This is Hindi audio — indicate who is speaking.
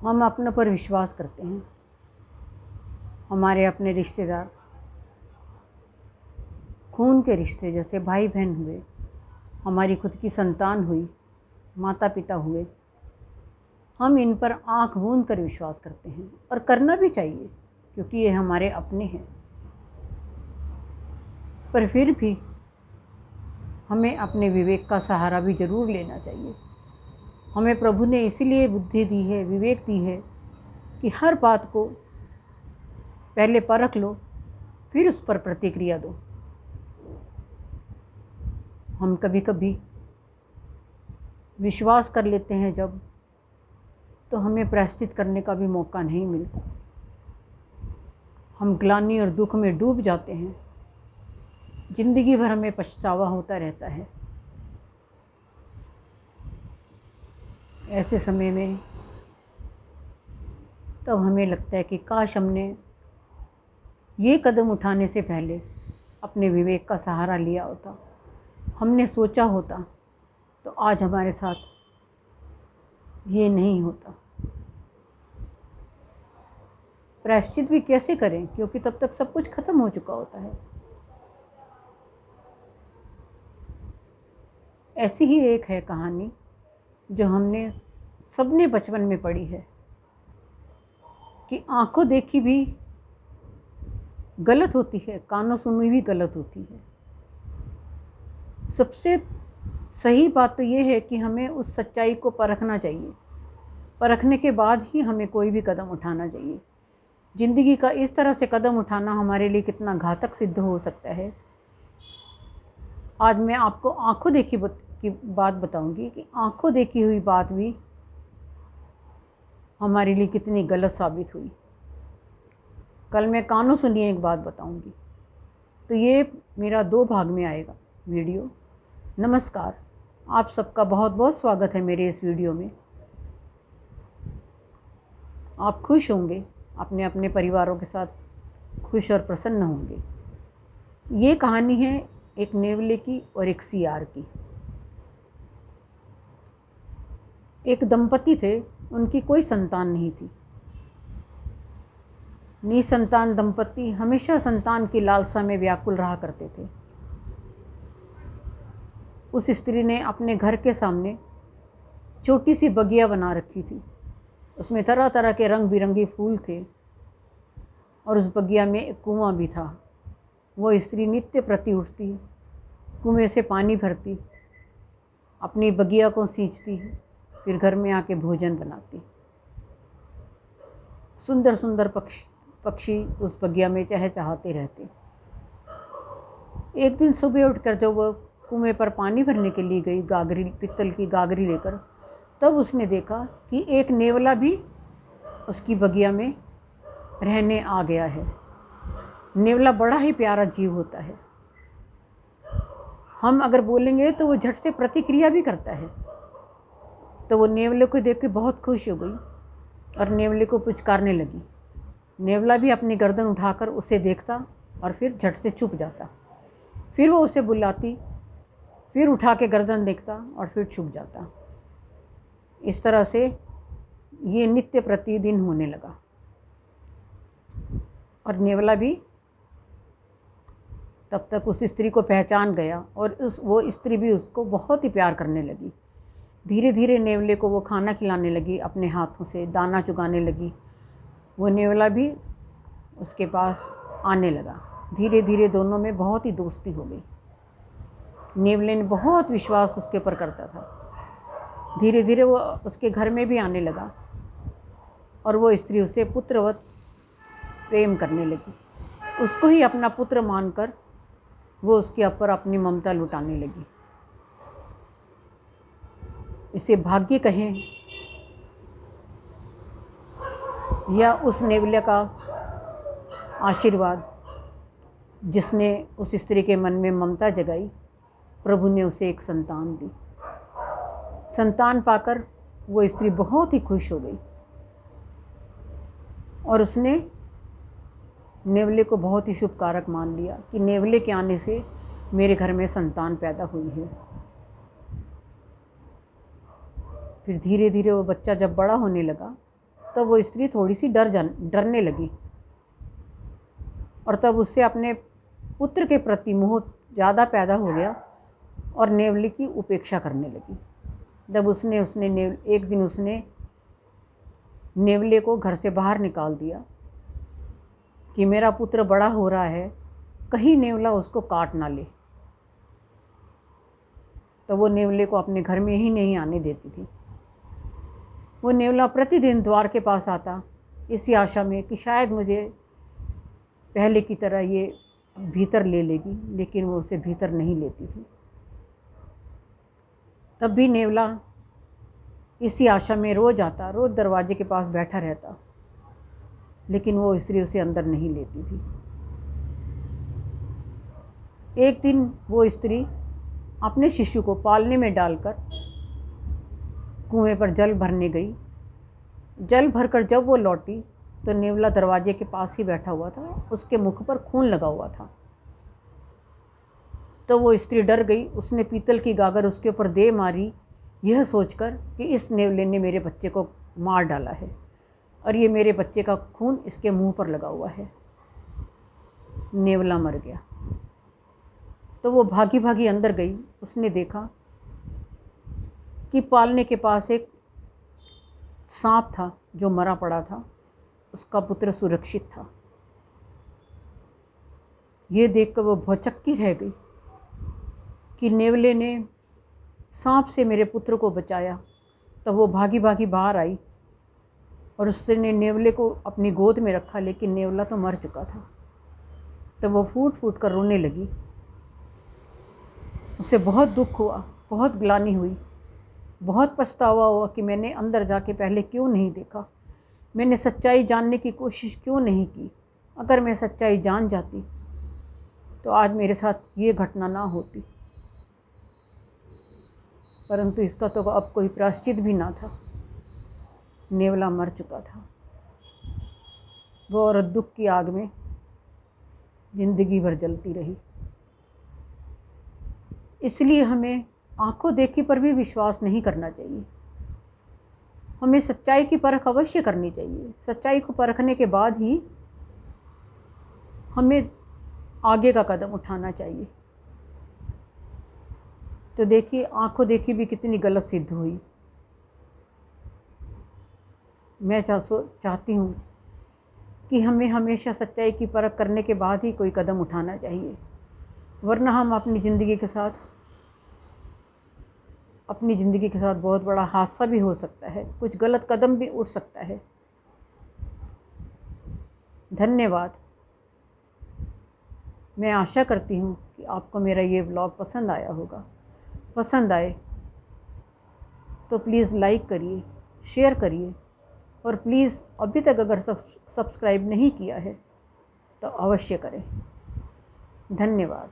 Speaker 1: हम अपनों पर विश्वास करते हैं। हमारे अपने रिश्तेदार, खून के रिश्ते जैसे भाई बहन हुए, हमारी खुद की संतान हुई, माता पिता हुए, हम इन पर आँख मूंद कर विश्वास करते हैं और करना भी चाहिए क्योंकि ये हमारे अपने हैं। पर फिर भी हमें अपने विवेक का सहारा भी ज़रूर लेना चाहिए। हमें प्रभु ने इसीलिए बुद्धि दी है, विवेक दी है कि हर बात को पहले परख लो, फिर उस पर प्रतिक्रिया दो। हम कभी कभी विश्वास कर लेते हैं जब, तो हमें प्रायश्चित करने का भी मौका नहीं मिलता। हम ग्लानि और दुख में डूब जाते हैं। जिंदगी भर हमें पछतावा होता रहता है। ऐसे समय में तब हमें लगता है कि काश हमने ये कदम उठाने से पहले अपने विवेक का सहारा लिया होता, हमने सोचा होता, तो आज हमारे साथ ये नहीं होता। प्रायश्चित भी कैसे करें, क्योंकि तब तक सब कुछ खत्म हो चुका होता है। ऐसी ही एक है कहानी जो हमने सबने बचपन में पढ़ी है कि आंखों देखी भी गलत होती है, कानों सुनी भी गलत होती है। सबसे सही बात तो ये है कि हमें उस सच्चाई को परखना चाहिए। परखने के बाद ही हमें कोई भी कदम उठाना चाहिए। ज़िंदगी का इस तरह से कदम उठाना हमारे लिए कितना घातक सिद्ध हो सकता है। आज मैं आपको आंखों देखी की बात बताऊंगी कि आंखों देखी हुई बात भी हमारे लिए कितनी गलत साबित हुई। कल मैं कानों सुनिए एक बात बताऊंगी। तो ये मेरा 2 भाग में आएगा वीडियो। नमस्कार, आप सबका बहुत बहुत स्वागत है मेरे इस वीडियो में। आप खुश होंगे, अपने अपने परिवारों के साथ खुश और प्रसन्न होंगे। ये कहानी है एक नेवले की और एक सियार की। एक दंपति थे, उनकी कोई संतान नहीं थी। निसंतान दंपति हमेशा संतान की लालसा में व्याकुल रहा करते थे। उस स्त्री ने अपने घर के सामने छोटी सी बगिया बना रखी थी। उसमें तरह तरह के रंग बिरंगे फूल थे और उस बगिया में एक कुआं भी था। वो स्त्री नित्य प्रति उठती, कुएं से पानी भरती, अपनी बगिया को सींचती, फिर घर में आके भोजन बनाती। सुंदर सुंदर पक्षी उस बगिया में चहचहाते रहते। एक दिन सुबह उठकर जब वह कुएं पर पानी भरने के लिए गई, गागरी, पित्तल की गागरी लेकर, तब उसने देखा कि एक नेवला भी उसकी बगिया में रहने आ गया है। नेवला बड़ा ही प्यारा जीव होता है। हम अगर बोलेंगे तो वो झट से प्रतिक्रिया भी करता है। तो वो नेवले को देख के बहुत खुश हो गई और नेवले को पुचकारने लगी। नेवला भी अपनी गर्दन उठाकर उसे देखता और फिर झट से चुप जाता। फिर वो उसे बुलाती, फिर उठा के गर्दन देखता और फिर छुप जाता। इस तरह से ये नित्य प्रतिदिन होने लगा और नेवला भी तब तक उस स्त्री को पहचान गया और वो स्त्री भी उसको बहुत ही प्यार करने लगी। धीरे धीरे नेवले को वो खाना खिलाने लगी, अपने हाथों से दाना चुगाने लगी। वो नेवला भी उसके पास आने लगा। धीरे धीरे दोनों में बहुत ही दोस्ती हो गई। नेवले ने बहुत विश्वास उसके ऊपर करता था। धीरे धीरे वो उसके घर में भी आने लगा और वो स्त्री उसे पुत्रवत प्रेम करने लगी। उसको ही अपना पुत्र मानकर वो उसके ऊपर अपनी ममता लुटाने लगी। इसे भाग्य कहें या उस नेवले का आशीर्वाद जिसने उस स्त्री के मन में ममता जगाई, प्रभु ने उसे एक संतान दी। संतान पाकर वो स्त्री बहुत ही खुश हो गई और उसने नेवले को बहुत ही शुभ कारक मान लिया कि नेवले के आने से मेरे घर में संतान पैदा हुई है। फिर धीरे धीरे वो बच्चा जब बड़ा होने लगा तब वो स्त्री थोड़ी सी डरने लगी और तब उससे अपने पुत्र के प्रति मोह ज़्यादा पैदा हो गया और नेवले की उपेक्षा करने लगी। जब एक दिन उसने नेवले को घर से बाहर निकाल दिया कि मेरा पुत्र बड़ा हो रहा है, कहीं नेवला उसको काट ना ले, तो वो नेवले को अपने घर में ही नहीं आने देती थी। वो नेवला प्रतिदिन द्वार के पास आता इसी आशा में कि शायद मुझे पहले की तरह ये भीतर ले लेगी, लेकिन वो उसे भीतर नहीं लेती थी। तब भी नेवला इसी आशा में रोज़ आता, रोज़ दरवाजे के पास बैठा रहता, लेकिन वो स्त्री उसे अंदर नहीं लेती थी। एक दिन वो स्त्री अपने शिशु को पालने में डालकर कुएं पर जल भरने गई। जल भरकर जब वो लौटी तो नेवला दरवाजे के पास ही बैठा हुआ था, उसके मुख पर खून लगा हुआ था। तो वो स्त्री डर गई, उसने पीतल की गागर उसके ऊपर दे मारी, यह सोचकर कि इस नेवले ने मेरे बच्चे को मार डाला है और ये मेरे बच्चे का खून इसके मुंह पर लगा हुआ है। नेवला मर गया। तो वो भागी भागी अंदर गई। उसने देखा कि पालने के पास एक सांप था जो मरा पड़ा था, उसका पुत्र सुरक्षित था। ये देखकर वो भौचक्की रह गई कि नेवले ने सांप से मेरे पुत्र को बचाया। तब वो भागी भागी बाहर आई और उसने नेवले को अपनी गोद में रखा, लेकिन नेवला तो मर चुका था। तब वो फूट फूट कर रोने लगी। उसे बहुत दुख हुआ, बहुत ग्लानि हुई, बहुत पछतावा हुआ कि मैंने अंदर जाके पहले क्यों नहीं देखा, मैंने सच्चाई जानने की कोशिश क्यों नहीं की। अगर मैं सच्चाई जान जाती तो आज मेरे साथ ये घटना ना होती, परंतु इसका तो अब कोई प्रायश्चित भी ना था। नेवला मर चुका था। वो औरत दुख की आग में जिंदगी भर जलती रही। इसलिए हमें आंखों देखी पर भी विश्वास नहीं करना चाहिए। हमें सच्चाई की परख अवश्य करनी चाहिए। सच्चाई को परखने के बाद ही हमें आगे का कदम उठाना चाहिए। तो देखिए, आंखों देखी भी कितनी गलत सिद्ध हुई। मैं चाहती हूँ कि हमें हमेशा सच्चाई की परख करने के बाद ही कोई कदम उठाना चाहिए, वरना हम अपनी ज़िंदगी के साथ बहुत बड़ा हादसा भी हो सकता है, कुछ गलत कदम भी उठ सकता है। धन्यवाद। मैं आशा करती हूँ कि आपको मेरा ये व्लॉग पसंद आया होगा। पसंद आए तो प्लीज़ लाइक करिए, शेयर करिए और प्लीज़ अभी तक अगर सब्सक्राइब नहीं किया है तो अवश्य करें। धन्यवाद।